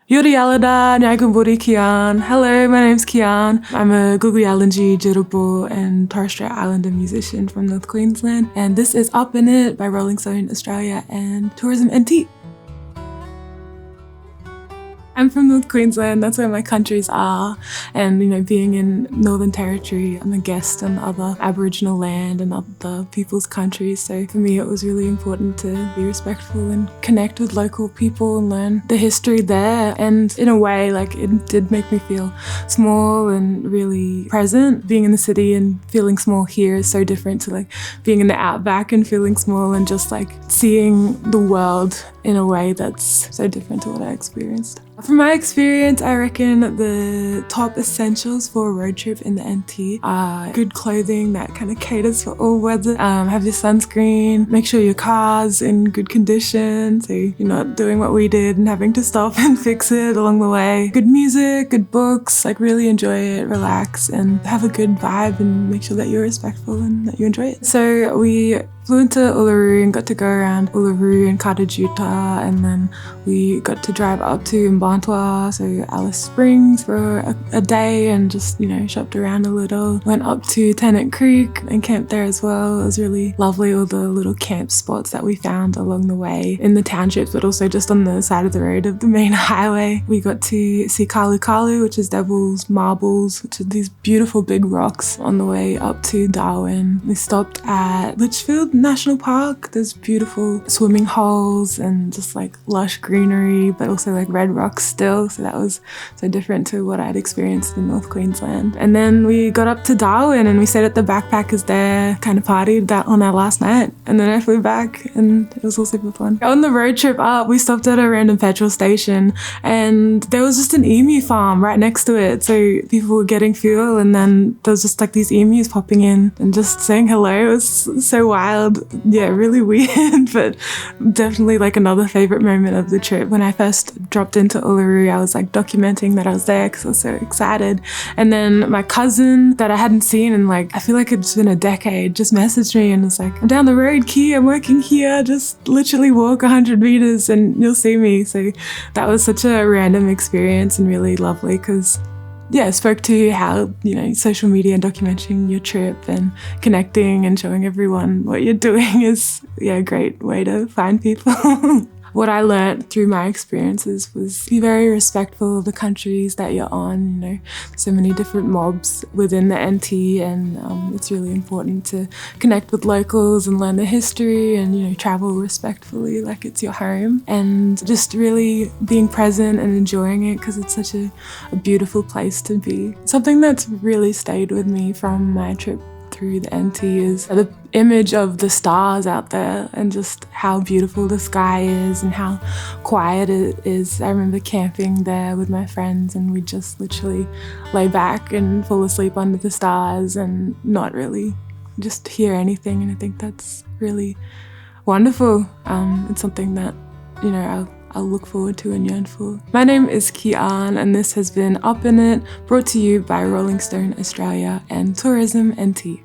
Yuri Yalada, Nyagamburi Kee'ahn. Hello, my name's Kee'ahn. I'm a Kuku Yalanji, Jirrbal and Torres Strait Islander musician from North Queensland. And this is UpInIT by Rolling Stone Australia and Tourism NT. I'm from North Queensland, that's where my countries are. And being in Northern Territory, I'm a guest on other Aboriginal land and other people's countries. So for me, it was really important to be respectful and connect with local people and learn the history there. And in a way, it did make me feel small and really present. Being in the city and feeling small here is so different to being in the outback and feeling small and just seeing the world in a way that's so different to what I experienced. From my experience, I reckon the top essentials for a road trip in the NT are good clothing that kind of caters for all weather. Have your sunscreen, make sure your car's in good condition so you're not doing what we did and having to stop and fix it along the way. Good music, good books, really enjoy it, relax and have a good vibe and make sure that you're respectful and that you enjoy it. So we flew into Uluru and got to go around Uluru and Katajuta, and then we got to drive up to Mbantua, so Alice Springs for a day and just, shopped around a little. Went up to Tennant Creek and camped there as well. It was really lovely, all the little camp spots that we found along the way in the townships, but also just on the side of the road of the main highway. We got to see Kalu Kalu, which is Devil's Marbles, which are these beautiful big rocks on the way up to Darwin. We stopped at Litchfield National Park. There's beautiful swimming holes and just lush greenery, but also red rocks still. So that was so different to what I'd experienced in North Queensland. And then we got up to Darwin and we stayed at the backpackers there, kind of partied that on our last night. And then I flew back and it was all super fun. On the road trip up, we stopped at a random petrol station and there was just an emu farm right next to it. So people were getting fuel and then there was just these emus popping in and just saying hello. It was so wild. Yeah, really weird, but definitely another favorite moment of the trip. When I first dropped into Uluru, I was documenting that I was there because I was so excited. And then my cousin that I hadn't seen in I feel it's been a decade, just messaged me and was I'm down the road, Key, I'm working here, just literally walk 100 meters and you'll see me. So that was such a random experience and really lovely because I spoke to how, social media and documenting your trip and connecting and showing everyone what you're doing is, a great way to find people. What I learned through my experiences was be very respectful of the countries that you're on, so many different mobs within the NT and it's really important to connect with locals and learn the history and, travel respectfully like it's your home and just really being present and enjoying it because it's such a beautiful place to be. Something that's really stayed with me from my trip through the NT is the image of the stars out there and just how beautiful the sky is and how quiet it is. I remember camping there with my friends and we'd just literally lay back and fall asleep under the stars and not really just hear anything, and I think that's really wonderful. It's something that, I'll look forward to and yearn for. My name is Kee'ahn and this has been UpInIT, brought to you by Rolling Stone Australia and Tourism NT.